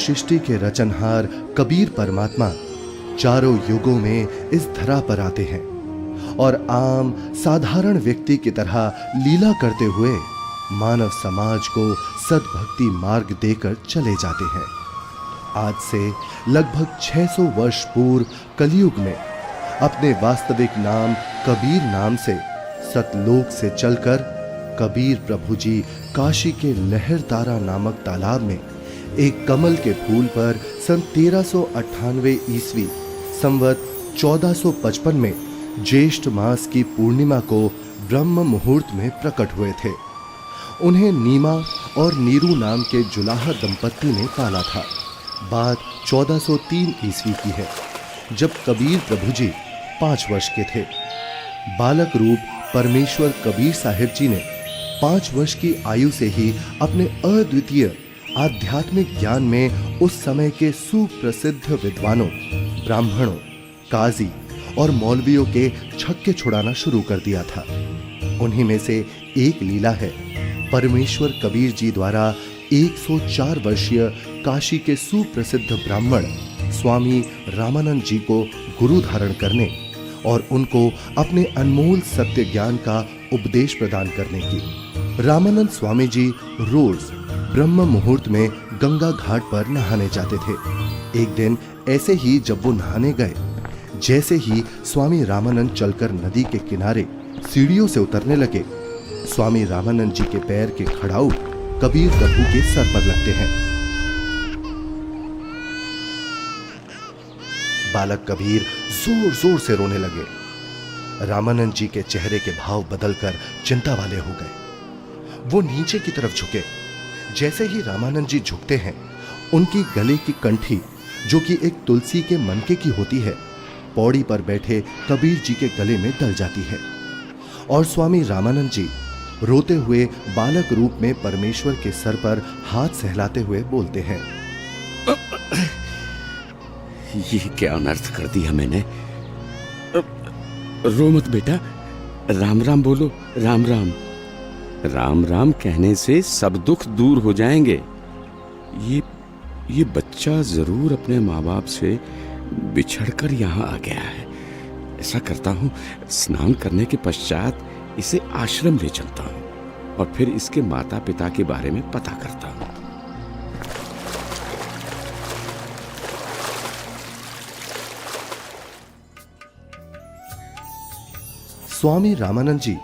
सृष्टि के रचनहार कबीर परमात्मा चारों युगों में इस धरा पर आते हैं और आम साधारण व्यक्ति की तरह लीला करते हुए मानव समाज को सद्भक्ति मार्ग देकर चले जाते हैं। आज से लगभग 600 वर्ष पूर्व कलयुग में अपने वास्तविक नाम कबीर नाम से सतलोक से चलकर कबीर प्रभु जी काशी के लहरतारा नामक तालाब में एक कमल के फूल पर सन 1398 ईस्वी संवत 1455 में ज्येष्ठ मास की पूर्णिमा को ब्रह्म मुहूर्त में प्रकट हुए थे। उन्हें नीमा और नीरू नाम के जुलाहा दंपत्ति ने पाला था। बात 1403 ईस्वी की है, जब कबीर प्रभु जी 5 वर्ष के थे। बालक रूप परमेश्वर कबीर साहिब जी ने 5 वर्ष की आयु से ही अपने अद्वितीय आध्यात्मिक ज्ञान में उस समय के सुप्रसिद्ध विद्वानों, ब्राह्मणों, काजी और मौलवियों के छक्के छुड़ाना शुरू कर दिया था। उन्हीं में से एक लीला है परमेश्वर कबीर जी द्वारा 104 वर्षीय काशी के सुप्रसिद्ध ब्राह्मण स्वामी रामानंद जी को गुरु धारण करने और उनको अपने अनमोल सत्य ज्ञान का उपदेश प्रदान करने की। रामानंद स्वामी जी रोज ब्रह्म मुहूर्त में गंगा घाट पर नहाने जाते थे। एक दिन ऐसे ही जब वो नहाने गए, जैसे ही स्वामी रामानंद चलकर नदी के किनारे सीढ़ियों से उतरने लगे, स्वामी रामानंद जी के पैर के खड़ाऊ कबीर प्रभु के सर पर लगते हैं। बालक कबीर जोर जोर से रोने लगे। रामानंद जी के चेहरे के भाव बदलकर चिंता वाले हो गए। वो नीचे की तरफ झुके। जैसे ही रामानंद जी झुकते हैं, उनकी गले की कंठी, जो कि एक तुलसी के मनके की होती है, पौड़ी पर बैठे कबीर जी के गले में डल जाती है और स्वामी रामानंद जी रोते हुए बालक रूप में परमेश्वर के सर पर हाथ सहलाते हुए बोलते हैं, ये क्या अनर्थ कर दिया मैंने। रो मत बेटा, राम राम बोलो। राम राम। राम राम कहने से सब दुख दूर हो जाएंगे। ये बच्चा जरूर अपने माँ बाप से बिछड़कर यहाँ आ गया है। ऐसा करता हूँ, स्नान करने के पश्चात इसे आश्रम ले चलता हूँ और फिर इसके माता पिता के बारे में पता करता हूँ। स्वामी रामानंद जी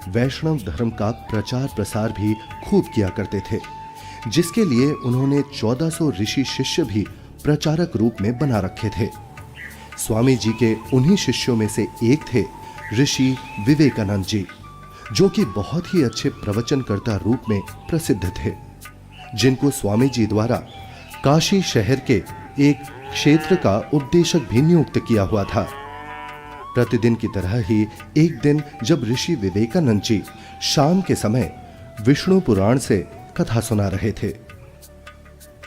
वैष्णव धर्म का प्रचार प्रसार भी खूब किया करते थे, जिसके लिए उन्होंने 1400 ऋषि शिष्य भी प्रचारक रूप में बना रखे थे। स्वामी जी के उन्हीं शिष्यों में से एक थे ऋषि विवेकानंद जी, जो कि बहुत ही अच्छे प्रवचनकर्ता रूप में प्रसिद्ध थे, जिनको स्वामी जी द्वारा काशी शहर के एक क्षेत्र का उपदेशक भी नियुक्त किया हुआ था। प्रतिदिन की तरह ही एक दिन जब ऋषि विवेकानंद जी शाम के समय विष्णु पुराण से कथा सुना रहे थे।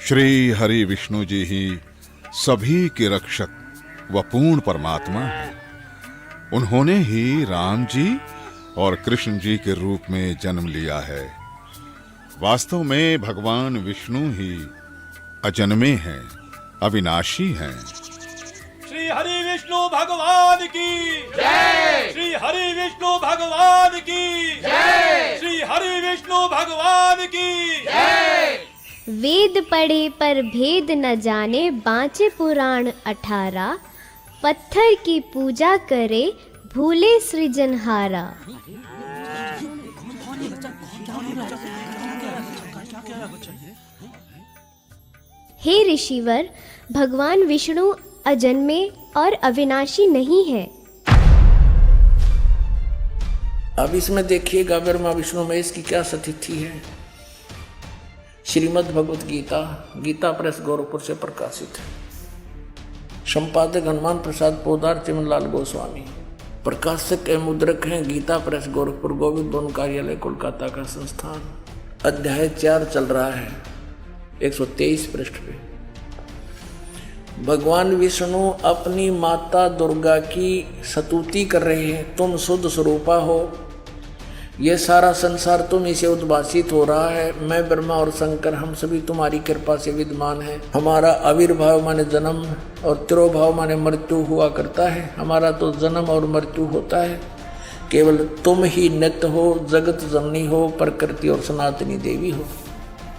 श्री हरि विष्णु जी ही सभी के रक्षक व पूर्ण परमात्मा है। उन्होंने ही राम जी और कृष्ण जी के रूप में जन्म लिया है। वास्तव में भगवान विष्णु ही अजन्मे हैं, अविनाशी हैं। श्री हरि विष्णु भगवान की जय। श्री हरि विष्णु भगवान की जय। श्री हरि विष्णु भगवान की जय। वेद पढ़े पर भेद न जाने, बाँचे पुराण 18। पत्थर की पूजा करे, भूले सृजनहारा। हे ऋषिवर, भगवान विष्णु अजन्मे और अविनाशी नहीं है। अब इसमें देखिएगा ब्रह्मा विष्णु महेश की क्या स्थिति है। श्रीमद् भगवत गीता, गीता प्रेस गोरखपुर से प्रकाशित है। संपादक हनुमान प्रसाद पोदार, चिमनलाल गोस्वामी। प्रकाशक एवं मुद्रक हैं गीता प्रेस गोरखपुर, गोविंद भवन कार्यालय कोलकाता का संस्थान। अध्याय 4 चल रहा है 123 पृष्ठ पे। भगवान विष्णु अपनी माता दुर्गा की स्तुति कर रहे हैं। तुम शुद्ध स्वरूपा हो, ये सारा संसार तुम से उद्भासित हो रहा है। मैं ब्रह्मा और शंकर हम सभी तुम्हारी कृपा से विद्यमान है। हमारा आविर्भाव माने जन्म और तिरोभाव माने मृत्यु हुआ करता है। हमारा तो जन्म और मृत्यु होता है। केवल तुम ही नित्य हो, जगत जननी हो, प्रकृति और सनातनी देवी हो।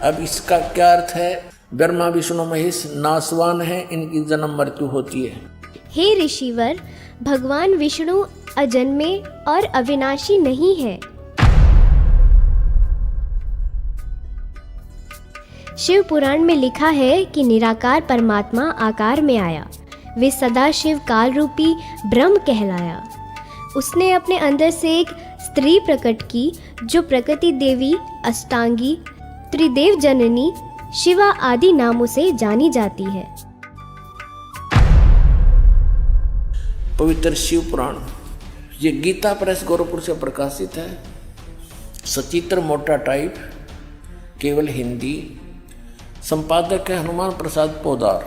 अब इसका क्या अर्थ है? ब्रह्मा विष्णु महेश नाशवान है, इनकी जन्म मृत्यु होती है। हे ऋषिवर, भगवान विष्णु अजन्मे और अविनाशी नहीं है। शिव पुराण में लिखा है कि निराकार परमात्मा आकार में आया। वे सदा शिव काल रूपी ब्रह्म कहलाया। उसने अपने अंदर से एक स्त्री प्रकट की जो प्रकृति देवी, अष्टांगी, त्रिदेव जननी, शिवा आदि नामों से जानी जाती है। पवित्र शिव पुराण ये गीता प्रेस गोरखपुर से प्रकाशित है। सचित्र मोटा टाइप, केवल हिंदी। संपादक है हनुमान प्रसाद पोदार।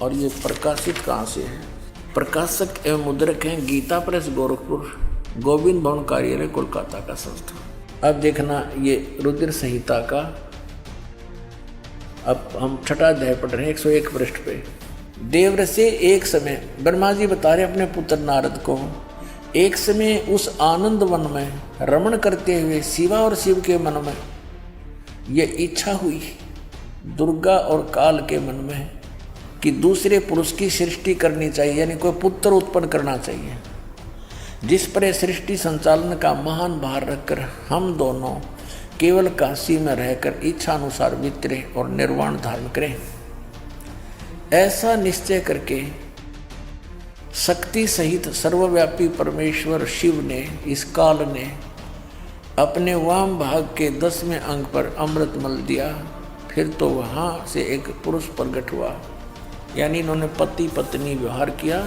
और ये प्रकाशित कहाँ से है? प्रकाशक एवं मुद्रक हैं गीता प्रेस गोरखपुर, गोविंद भवन कार्यालय कोलकाता का संस्था। अब देखना ये रुद्र संहिता का, अब हम छठा अध्याय पढ़ रहे हैं 101 पृष्ठ पे। देवव्रत से एक समय ब्रह्मा जी बता रहे अपने पुत्र नारद को, एक समय उस आनंद वन में रमण करते हुए शिवा और शिव के मन में ये इच्छा हुई, दुर्गा और काल के मन में, कि दूसरे पुरुष की सृष्टि करनी चाहिए, यानी कोई पुत्र उत्पन्न करना चाहिए, जिस पर सृष्टि संचालन का महान भार रखकर हम दोनों केवल काशी में रहकर इच्छा अनुसार विचरे और निर्वाण धारण करें। ऐसा निश्चय करके शक्ति सहित सर्वव्यापी परमेश्वर शिव ने, इस काल ने अपने वाम भाग के 10वें अंग पर अमृत मल दिया। फिर तो वहाँ से एक पुरुष प्रकट हुआ, यानी इन्होंने पति पत्नी व्यवहार किया,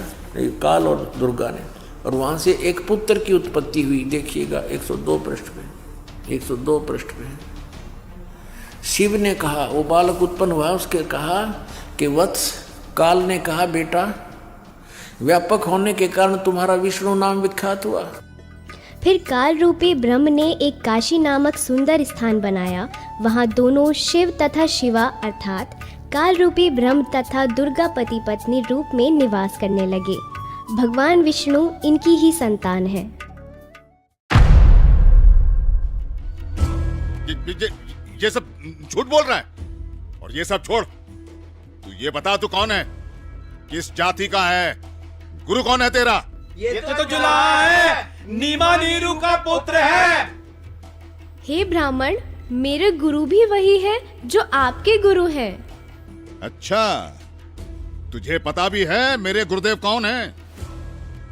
काल और दुर्गा ने, और वहाँ से एक पुत्र की उत्पत्ति हुई। देखिएगा 102 पृष्ठ पे, 102 पृष्ठ पे शिव ने कहा, वो बालक उत्पन्न हुआ, उसके कहा कि वत्स, काल ने कहा बेटा, व्यापक होने के कारण तुम्हारा विष्णु नाम विख्यात हुआ। फिर काल रूपी ब्रह्म ने एक काशी नामक सुंदर स्थान बनाया। वहाँ दोनों शिव तथा शिवा अर्थात काल रूपी ब्रह्म तथा दुर्गा पति पत्नी रूप में निवास करने लगे। भगवान विष्णु इनकी ही संतान है। ये सब झूठ बोल रहा है। और ये सब छोड़, तू ये बता तू कौन है, किस जाति का है, गुरु कौन है तेरा? ये तो जुलाहा है, नीमा नीरू का पुत्र है। हे ब्राह्मण, मेरे गुरु भी वही है जो आपके गुरु हैं। अच्छा, तुझे पता भी है मेरे गुरुदेव कौन है?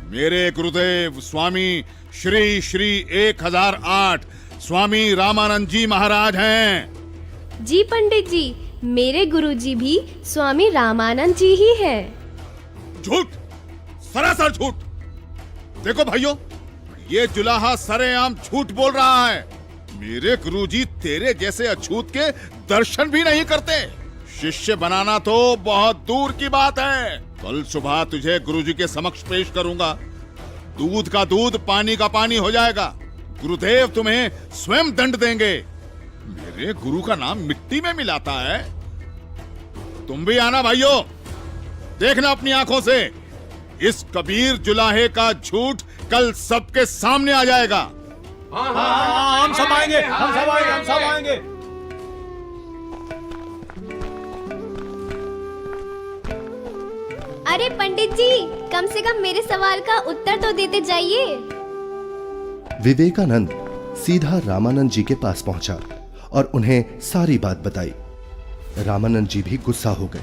मेरे गुरुदेव स्वामी श्री श्री 1008 स्वामी रामानंद जी महाराज हैं। जी पंडित जी, मेरे गुरुजी भी स्वामी रामानंद जी ही हैं। झूठ, सरासर झूठ। देखो भाइयों, ये जुलाहा सरेआम झूठ बोल रहा है। मेरे गुरुजी तेरे जैसे अछूत के दर्शन भी नहीं करते। शिष्य बनाना तो बहुत दूर की बात है। कल सुबह तुझे गुरुजी के समक्ष पेश करूंगा। दूध का दूध, पानी का पानी हो जाएगा। गुरुदेव तुम्हें स्वयं दंड देंगे। मेरे गुरु का नाम मिट्टी में मिलाता है। तुम भी आना भाइयों, देखना अपनी आंखों से। इस कबीर जुलाहे का झूठ कल सबके सामने आ जाएगा। हाँ, हम सब आएंगे, हम सब आएंगे, हम सब आएंगे। अरे पंडित जी, कम से कम मेरे सवाल का उत्तर तो देते जाइए। विवेकानंद सीधा रामानंद जी के पास पहुंचा और उन्हें सारी बात बताई। रामानंद जी भी गुस्सा हो गए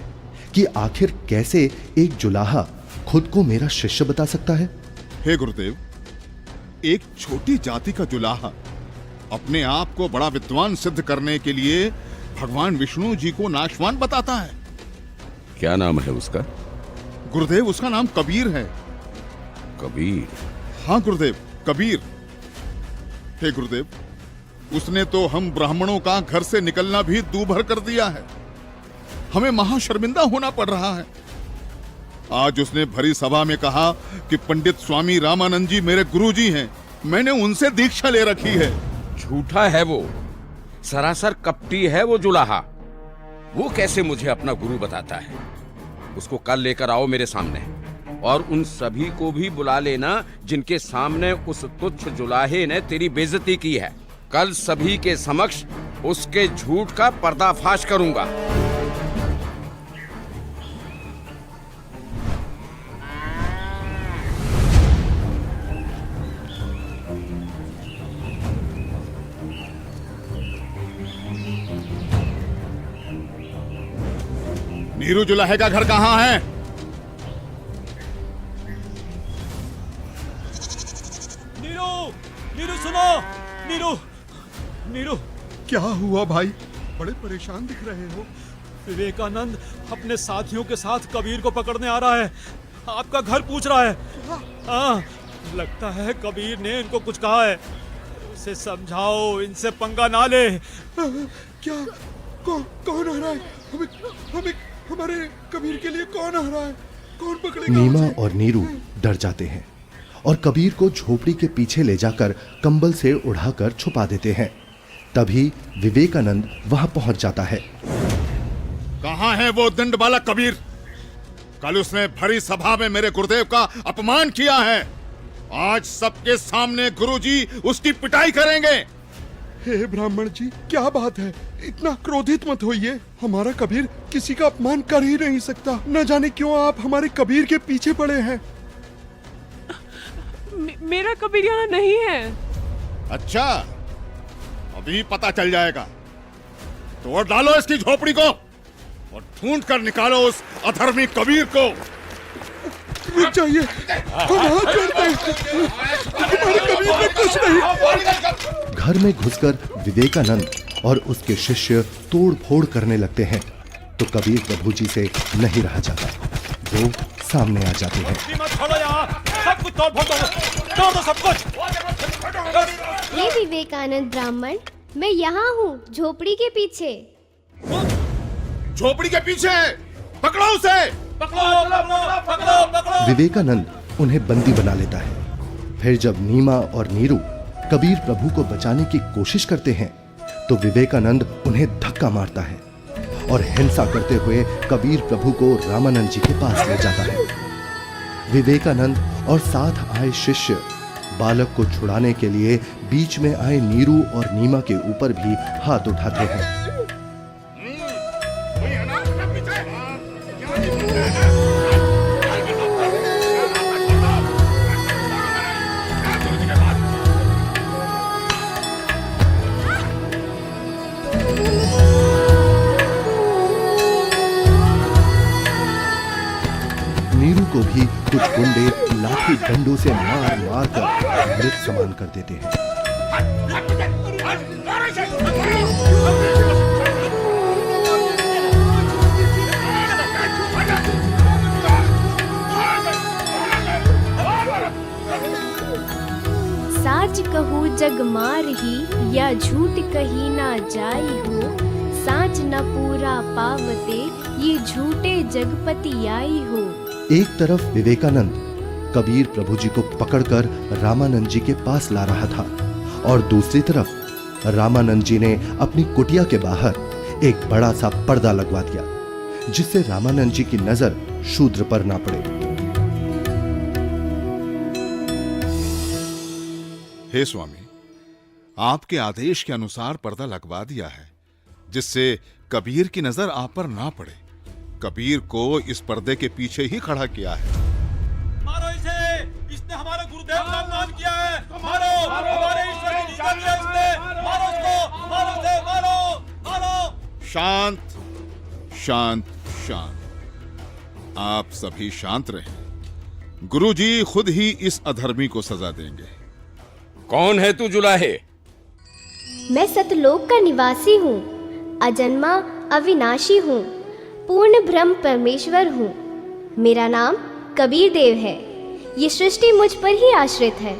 कि आखिर कैसे एक जुलाहा खुद को मेरा शिष्य बता सकता है। हे गुरुदेव, एक छोटी जाति का जुलाहा अपने आप को बड़ा विद्वान सिद्ध करने के लिए भगवान विष्णु जी को नाशवान बताता है। क्या नाम है उसका? गुरुदेव, उसका नाम कबीर है। कबीर? हाँ गुरुदेव, कबीर। हे गुरुदेव, उसने तो हम ब्राह्मणों का घर से निकलना भी दूभर कर दिया है। हमें महाशर्मिंदा होना पड़ रहा है। आज उसने भरी सभा में कहा कि पंडित स्वामी रामानंद जी मेरे गुरुजी हैं। मैंने उनसे दीक्षा ले रखी है। झूठा है वो, सरासर कपटी है वो जुलाहा। वो कैसे मुझे अपना गुरु बताता है? उसको कल लेकर आओ मेरे सामने, और उन सभी को भी बुला लेना जिनके सामने उस तुच्छ जुलाहे ने तेरी बेइज्जती की है। कल सभी के समक्ष उसके झूठ का पर्दाफाश करूंगा। नीरू जुलाहे का घर कहाँ है? नीरू, नीरू सुनो, नीरू, नीरू। क्या हुआ भाई? बड़े परेशान दिख रहे हो। विवेकानंद अपने साथियों के साथ कबीर को पकड़ने आ रहा है। आपका घर पूछ रहा है। हाँ, लगता है कबीर ने इनको कुछ कहा है। उसे समझाओ, इनसे पंगा ना ले। क्या? कौन आ रहा है? हमें हमारे कबीर के लिए कौन आ रहा है? कौन पकड़ेगा? नीमा और नीरू डर जाते हैं और कबीर को झोपड़ी के पीछे ले जाकर कंबल से उड़ाकर छुपा देते हैं। तभी विवेकानंद वहां पहुंच जाता है। कहाँ है वो दंड बालक कबीर? कल उसने भरी सभा में मेरे गुरुदेव का अपमान किया है। आज सबके सामने गुरुजी उसकी पिटाई करेंगे। हे ब्राह्मण जी, क्या बात है? इतना क्रोधित मत होइए। हमारा कबीर किसी का अपमान कर ही नहीं सकता। न जाने क्यों आप हमारे कबीर के पीछे पड़े हैं। मेरा कबीर यहाँ नहीं है। अच्छा, अभी पता चल जाएगा। तोड़ डालो इसकी झोपड़ी को और ढूंढ कर निकालो उस अधर्मी कबीर को। रुक जाइए, हम हाथ जोड़ते हैं। हमारे कबीर में कुछ नहीं। घर में घुसकर विवेकानंद और उसके शिष्य तोड़ फोड़ करने लगते हैं तो कबीर प्रभु जी से नहीं रहा जाता। वो सामने आ जाते हैं। छोड़ो यहाँ, सब कुछ तोड़ फोड़ दो, तोड़ दो सब कुछ। ये विवेकानंद ब्राह्मण, मैं यहाँ हूँ, झोपड़ी के पीछे। झोपड़ी के पीछे? पकड़ो उसे। पकड़ो। विवेकानंद उन्हें बंदी बना लेता है। फिर जब नीमा और नीरू कबीर प्रभु को बचाने की कोशिश करते हैं तो विवेकानंद उन्हें धक्का मारता है और हिंसा करते हुए कबीर प्रभु को रामानंद जी के पास ले जाता है। विवेकानंद और साथ आए शिष्य बालक को छुड़ाने के लिए बीच में आए नीरू और नीमा के ऊपर भी हाथ उठाते हैं। नीरू को भी कुछ गुंडे लाठी डंडों से मार मार कर मृत समान कर देते हैं। साच कहू जग मार ही, या झूठ कही ना जाई हो। साच न पूरा पावते, ये झूठे जगपति आई हो। एक तरफ विवेकानंद कबीर प्रभु जी को पकड़कर रामानंद जी के पास ला रहा था और दूसरी तरफ रामानंद जी ने अपनी कुटिया के बाहर एक बड़ा सा पर्दा लगवा दिया जिससे रामानंद जी की नजर शूद्र पर ना पड़े। हे स्वामी, आपके आदेश के अनुसार पर्दा लगवा दिया है जिससे कबीर की नजर आप पर ना पड़े। कबीर को इस पर्दे के पीछे ही खड़ा किया है। मारो इसे, इसने हमारे गुरुदेव का अपमान किया है। मारो, हमारे ईश्वर की निंदा की है इसने। मारो इसको, मारो इसे, मारो। शांत शांत शांत। आप सभी शांत रहें। गुरुजी खुद ही इस अधर्मी को सजा देंगे। कौन है तू जुलाहे? मैं सतलोक का निवासी हूँ, अजन्मा अविनाशी हूँ, पूर्ण ब्रह्म परमेश्वर हूँ। मेरा नाम कबीर देव है। ये सृष्टि मुझ पर ही आश्रित है।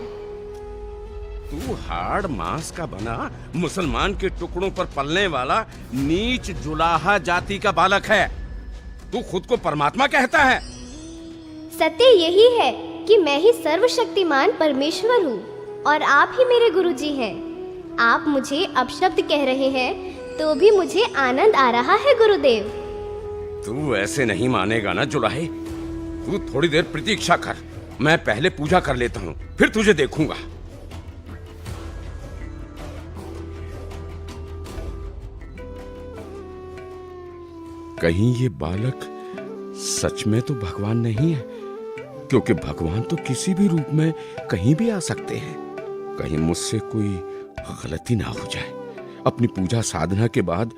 तू हाड़ मांस का बना मुसलमान के टुकड़ों पर पलने वाला नीच जुलाहा जाति का बालक है। तू खुद को परमात्मा कहता है। सत्य यही है कि मैं ही सर्वशक्तिमान परमेश्वर हूँ। और आप ही मेरे गुरुजी हैं। आप मुझे अपशब्द कह रहे हैं तो भी मुझे आनंद आ रहा है गुरुदेव। तू ऐसे नहीं मानेगा ना जुलाहे। तू थोड़ी देर प्रतीक्षा कर, मैं पहले पूजा कर लेता हूँ, फिर तुझे देखूंगा। कहीं ये बालक सच में तो भगवान नहीं है, क्योंकि भगवान तो किसी भी रूप में कहीं भी आ सकते हैं। कहीं मुझसे कोई गलती ना हो जाए। अपनी पूजा साधना के बाद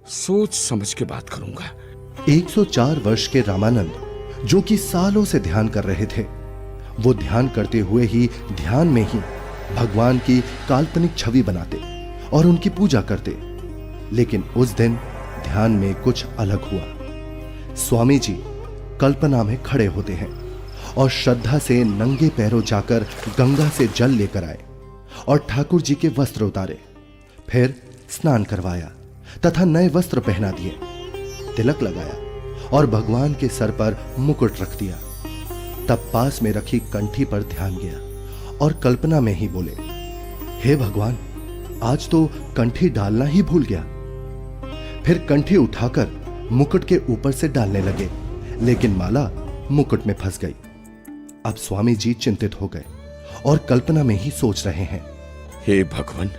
सोच समझ के बात करूंगा। 104 वर्ष के रामानंद, जो कि सालों से ध्यान कर रहे थे, वो ध्यान करते हुए ही ध्यान में ही भगवान की काल्पनिक छवि बनाते और उनकी पूजा करते। लेकिन उस दिन ध्यान में कुछ अलग हुआ। स्वामी जी कल्पना में खड़े होते हैं और श्रद्धा से नंगे पैरों जाकर गंगा से जल लेकर आए और ठाकुर जी के वस्त्र उतारे, फिर स्नान करवाया तथा नए वस्त्र पहना दिए, तिलक लगाया और भगवान के सर पर मुकुट रख दिया। तब पास में रखी कंठी पर ध्यान गया और कल्पना में ही बोले, हे भगवान, आज तो कंठी डालना ही भूल गया। फिर कंठी उठाकर मुकुट के ऊपर से डालने लगे, लेकिन माला मुकुट में फंस गई। अब स्वामी जी चिंतित हो गए और कल्पना में ही सोच रहे हैं, हे भगवान,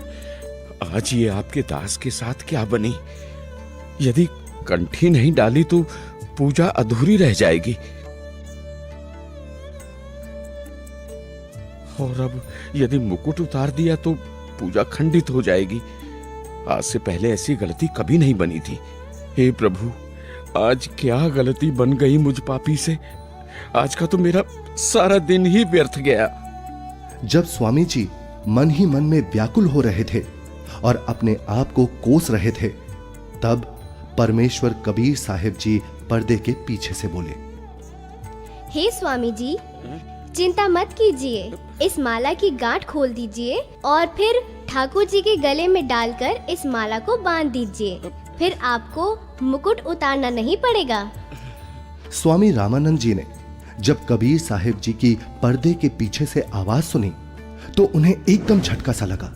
आज ये आपके दास के साथ क्या बनी? यदि कंठी नहीं डाली तो पूजा अधूरी रह जाएगी, और अब यदि मुकुट उतार दिया तो पूजा खंडित हो जाएगी। आज से पहले ऐसी गलती कभी नहीं बनी थी। हे प्रभु, आज क्या गलती बन गई मुझ पापी से? आज का तो मेरा सारा दिन ही व्यर्थ गया। जब स्वामी जी मन ही मन में व्याकुल हो रहे थे और अपने आप को कोस रहे थे, तब परमेश्वर कबीर साहिब जी पर्दे के पीछे से बोले, हे स्वामी जी, चिंता मत कीजिए, इस माला की गांठ खोल दीजिए और फिर ठाकुर जी के गले में डालकर इस माला को बांध दीजिए, फिर आपको मुकुट उतारना नहीं पड़ेगा। स्वामी रामानंद जी ने जब कबीर साहिब जी की पर्दे के पीछे से आवाज सुनी तो उन्हें एकदम झटका सा लगा।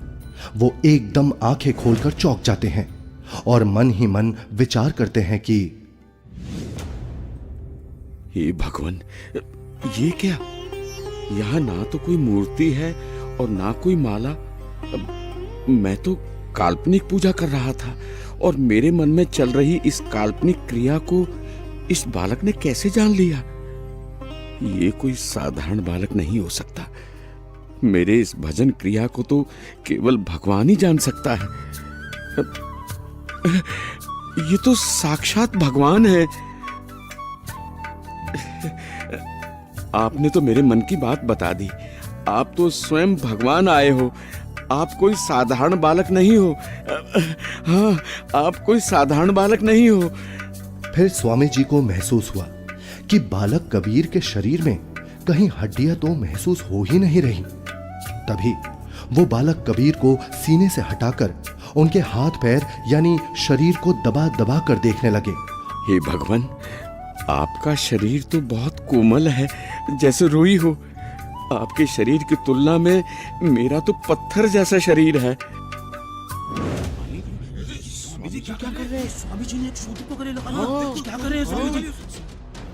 वो एकदम आंखें खोलकर चौंक जाते हैं और मन ही मन विचार करते हैं कि हे भगवान, ये क्या? यहाँ ना तो कोई मूर्ति है और ना कोई माला। मैं तो काल्पनिक पूजा कर रहा था और मेरे मन में चल रही इस काल्पनिक क्रिया को इस बालक ने कैसे जान लिया? ये कोई साधारण बालक नहीं हो सकता। मेरे इस भजन क्रिया को तो केवल भगवान ही जान सकता है। ये तो साक्षात भगवान है। आपने तो मेरे मन की बात बता दी। आप तो स्वयं भगवान आए हो। आप कोई साधारण बालक नहीं हो। हाँ, आप कोई साधारण बालक नहीं हो। फिर स्वामी जी को महसूस हुआ कि बालक कबीर के शरीर में कहीं हड्डियां तो महसूस हो ही नहीं रही। तभी वो बालक कबीर को सीने से हटाकर उनके हाथ पैर यानी शरीर को दबा दबा कर देखने लगे। हे भगवान, आपका शरीर तो बहुत कोमल है, जैसे रुई हो। आपके शरीर की तुलना में मेरा तो पत्थर जैसा शरीर है।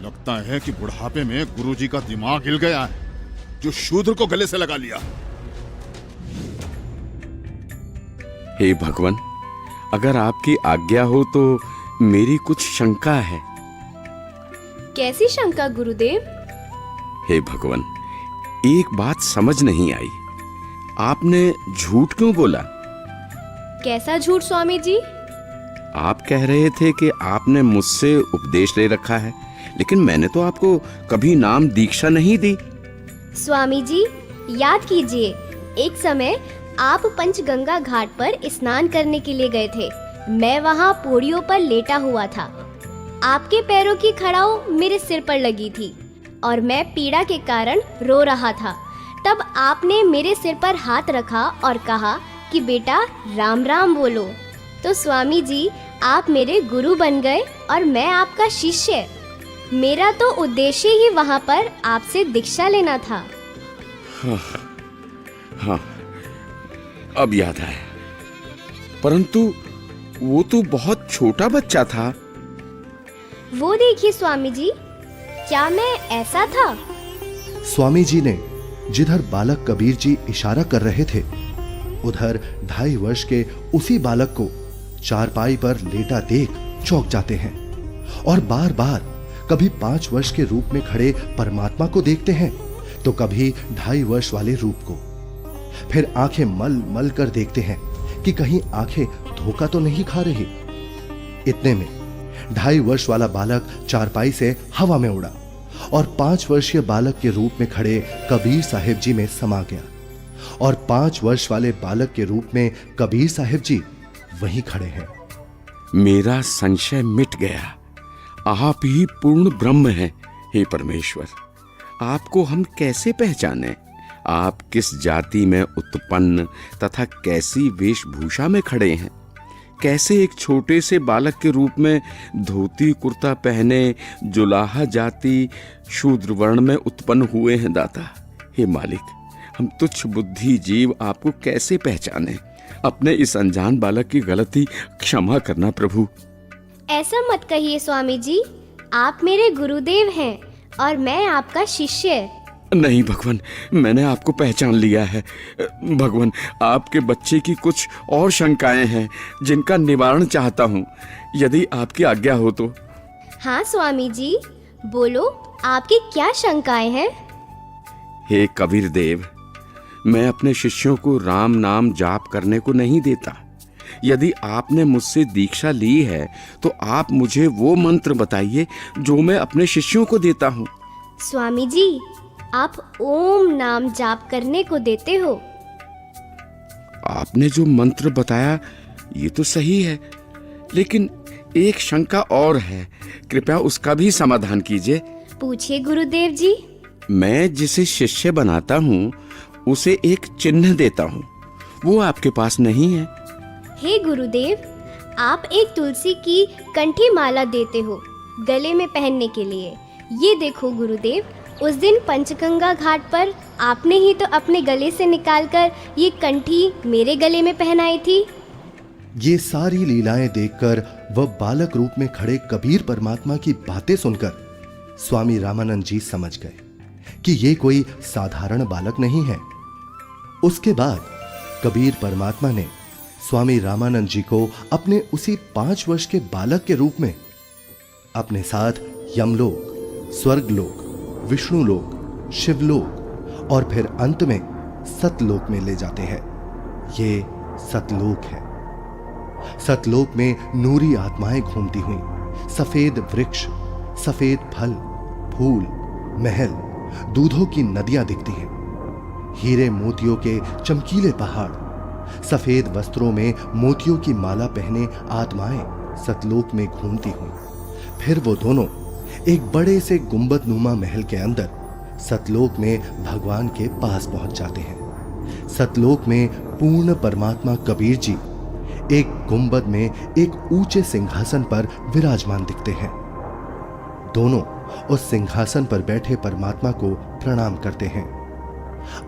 लगता है कि बुढ़ापे में गुरुजी का दिमाग हिल गया है, जो शूद्र को गले से लगा लिया। हे भगवान, अगर आपकी आज्ञा हो तो मेरी कुछ शंका है। कैसी शंका गुरुदेव? हे भगवान, एक बात समझ नहीं आई। आपने झूठ क्यों बोला? कैसा झूठ स्वामी जी? आप कह रहे थे कि आपने मुझसे उपदेश ले रखा है, लेकिन मैंने तो आपको कभी नाम दीक्षा नहीं दी। स्वामी जी, याद कीजिए, एक समय आप पंचगंगा घाट पर स्नान करने के लिए गए थे। मैं वहाँ पौड़ियों पर लेटा हुआ था। आपके पैरों की खड़ाऊ मेरे सिर पर लगी थी और मैं पीड़ा के कारण रो रहा था। तब आपने मेरे सिर पर हाथ रखा और कहा कि बेटा राम राम बोलो। तो स्वामी जी, आप मेरे गुरु बन गए और मैं आपका शिष्य। मेरा तो उद्देश्य ही वहाँ पर आपसे दीक्षा लेना था। हाँ, अब याद आया, परंतु वो तो बहुत छोटा बच्चा था। वो देखिए स्वामी जी, क्या मैं ऐसा था? स्वामी जी ने जिधर बालक कबीर जी इशारा कर रहे थे, उधर 2.5 वर्ष के उसी बालक को चारपाई पर लेटा देख चौंक जाते हैं और बार बार कभी 5 वर्ष के रूप में खड़े परमात्मा को देखते हैं तो कभी 2.5 वर्ष वाले रूप को। फिर आंखें मल मल कर देखते हैं कि कहीं आंखें धोखा तो नहीं खा रही। इतने में 2.5 वर्ष वाला बालक चारपाई से हवा में उड़ा और 5 वर्षीय बालक के रूप में खड़े कबीर साहिब जी में समा गया और 5 वर्ष वाले बालक के रूप में कबीर साहिब जी वहीं खड़े हैं। मेरा संशय मिट गया। आप ही पूर्ण ब्रह्म हैं। हे परमेश्वर, आपको हम कैसे पहचाने? आप किस जाति में उत्पन्न तथा कैसी वेशभूषा में खड़े हैं? कैसे एक छोटे से बालक के रूप में धोती कुर्ता पहने जुलाहा जाति शूद्र वर्ण में उत्पन्न हुए हैं दाता? हे मालिक, हम तुच्छ बुद्धि जीव आपको कैसे पहचाने? अपने इस अनजान बालक की गलती क्षमा करना प्रभु। ऐसा मत कहिए स्वामी जी, आप मेरे गुरुदेव हैं और मैं आपका शिष्य। नहीं भगवान, मैंने आपको पहचान लिया है। भगवान, आपके बच्चे की कुछ और शंकाएं हैं जिनका निवारण चाहता हूँ, यदि आपकी आज्ञा हो तो। हाँ स्वामी जी, बोलो, आपकी क्या शंकाएं हैं? हे कबीर देव, मैं अपने शिष्यों को राम नाम जाप करने को नहीं देता। यदि आपने मुझसे दीक्षा ली है तो आप मुझे वो मंत्र बताइए जो मैं अपने शिष्यों को देता हूँ। स्वामी जी, आप ओम नाम जाप करने को देते हो। आपने जो मंत्र बताया ये तो सही है, लेकिन एक शंका और है, कृपया उसका भी समाधान कीजिए। पूछिए गुरुदेव जी। मैं जिसे शिष्य बनाता हूँ उसे एक चिन्ह देता हूँ, वो आपके पास नहीं है। हे गुरुदेव, आप एक तुलसी की कंठी माला देते हो गले में पहनने के लिए। ये देखो गुरुदेव, उस दिन पंचगंगा घाट पर आपने ही तो अपने गले से निकालकर ये कंठी मेरे गले में पहनाई थी। ये सारी लीलाएं देखकर वह बालक रूप में खड़े कबीर परमात्मा की बातें सुनकर स्वामी रामानंद जी समझ गए कि ये कोई साधारण बालक नहीं है। उसके बाद कबीर परमात्मा ने स्वामी रामानंद जी को अपने उसी 5 वर्ष के बालक के रूप में अपने साथ यमलोक, स्वर्गलोक, विष्णुलोक, शिवलोक और फिर अंत में सतलोक में ले जाते हैं। ये सतलोक है। सतलोक में नूरी आत्माएं घूमती हुई, सफेद वृक्ष, सफेद फल, फूल, महल, दूधों की नदियां दिखती हैं। हीरे मोतियों के चमकीले पहाड़, सफेद वस्त्रों में मोतियों की माला पहने आत्माएं सतलोक में घूमती हुई। फिर वो दोनों एक बड़े से गुंबदनुमा महल के अंदर सतलोक में भगवान के पास पहुंच जाते हैं। सतलोक में पूर्ण परमात्मा कबीर जी एक गुंबद में एक ऊंचे सिंहासन पर विराजमान दिखते हैं। दोनों उस सिंहासन पर बैठे परमात्मा को प्रणाम करते हैं।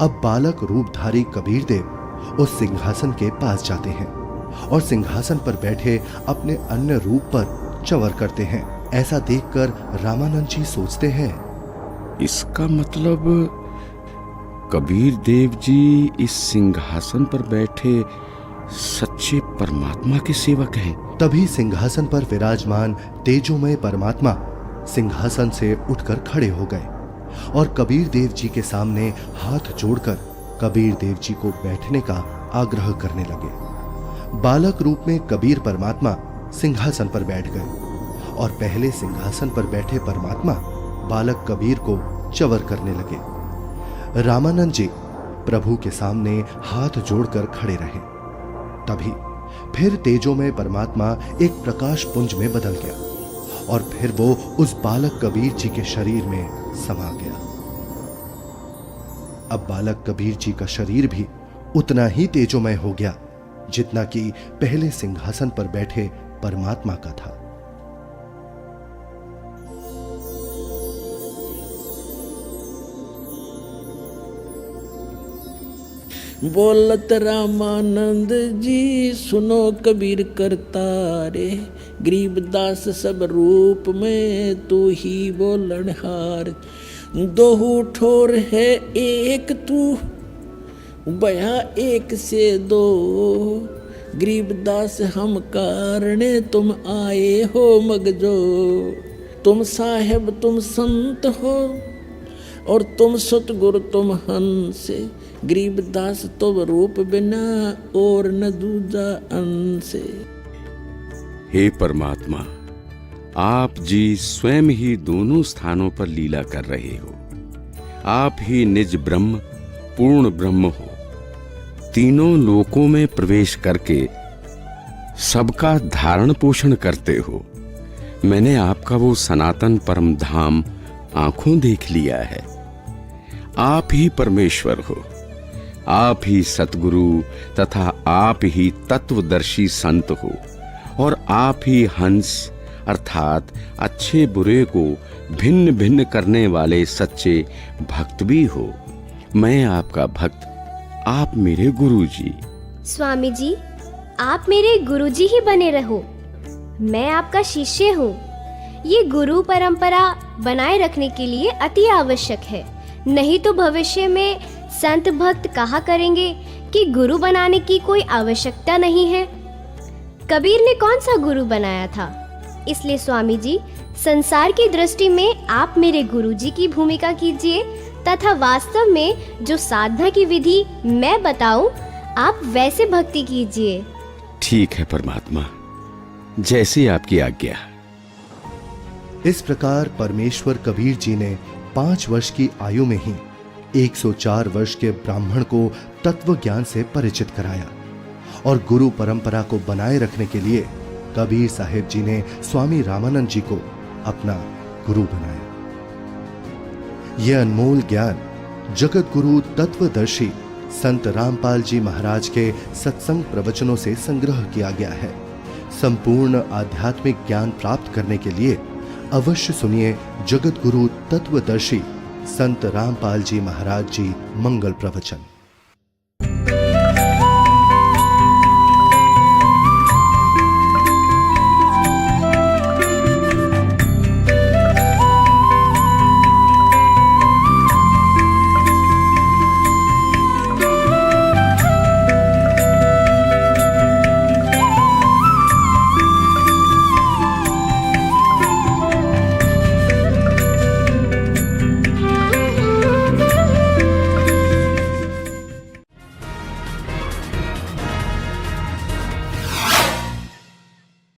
अब बालक रूपधारी कबीर देव उस सिंहासन के पास जाते हैं और सिंहासन पर बैठे अपने अन्य रूप पर चवर करते हैं। ऐसा देखकर रामानंद जी सोचते हैं, इसका मतलब कबीर देव जी इस सिंहासन पर बैठे सच्चे परमात्मा के सेवक हैं। तभी सिंहासन पर विराजमान तेजोमय परमात्मा सिंहासन से उठकर खड़े हो गए और कबीर देव जी के सामने हाथ जोड़कर कबीर देव जी को बैठने का आग्रह करने लगे। बालक रूप में कबीर परमात्मा सिंहासन पर बैठ गए और पहले सिंहासन पर बैठे परमात्मा बालक कबीर को चवर करने लगे। रामानंद जी प्रभु के सामने हाथ जोड़कर खड़े रहे। तभी फिर तेजोमय परमात्मा एक प्रकाश पुंज में बदल गया और फिर वो उस बालक कबीर जी के शरीर में समा गया। अब बालक कबीर जी का शरीर भी उतना ही तेजोमय हो गया जितना कि पहले सिंहासन पर बैठे परमात्मा का था। बोलत रामानंद जी सुनो कबीर करतारे, गरीबदास सब रूप में तू ही बोलनहार। दोहू ठोर है एक तू बया एक से दो, गरीबदास हम कारणे तुम आए हो मगजो। तुम साहेब तुम संत हो और तुम सतगुरु तुम हंस, गरीबदास तुम रूप बिना और न दूजा अंश। हे परमात्मा, आप जी स्वयं ही दोनों स्थानों पर लीला कर रहे हो। आप ही निज ब्रह्म पूर्ण ब्रह्म हो। तीनों लोकों में प्रवेश करके सबका धारण पोषण करते हो। मैंने आपका वो सनातन परम धाम आंखों देख लिया है। आप ही परमेश्वर हो, आप ही सतगुरु तथा आप ही तत्वदर्शी संत हो, और आप ही हंस अर्थात अच्छे बुरे को भिन्न भिन्न करने वाले सच्चे भक्त भी हो। मैं आपका भक्त, आप मेरे गुरु जी। स्वामी जी, आप मेरे गुरुजी ही बने रहो। मैं आपका शिष्य हूँ। ये गुरु परंपरा बनाए रखने के लिए अति आवश्यक है, नहीं तो भविष्य में संत भक्त कहा करेंगे कि गुरु बनाने की कोई आवश्यकता नहीं है। कबीर ने कौन सा गुरु बनाया था? इसलिए स्वामी जी, संसार की दृष्टि में आप मेरे गुरुजी की भूमिका कीजिए तथा वास्तव में जो साधना की विधि मैं बताऊं, आप वैसे भक्ति कीजिए। ठीक है परमात्मा, जैसी आपकी आज्ञा। इस प्रकार परमेश्वर कबीर जी ने 5 वर्ष की आयु में ही 104 वर्ष के ब्राह्मण को तत्व ज्ञान से परिचित कराया और गुरु परंपरा को बनाए रखने के लिए कबीर साहिब जी ने स्वामी रामानंद जी को अपना गुरु बनाया। यह अनमोल ज्ञान जगत गुरु तत्वदर्शी संत रामपाल जी महाराज के सत्संग प्रवचनों से संग्रह किया गया है। संपूर्ण आध्यात्मिक ज्ञान प्राप्त करने के लिए अवश्य सुनिए जगत गुरु तत्वदर्शी संत रामपाल जी महाराज जी मंगल प्रवचन।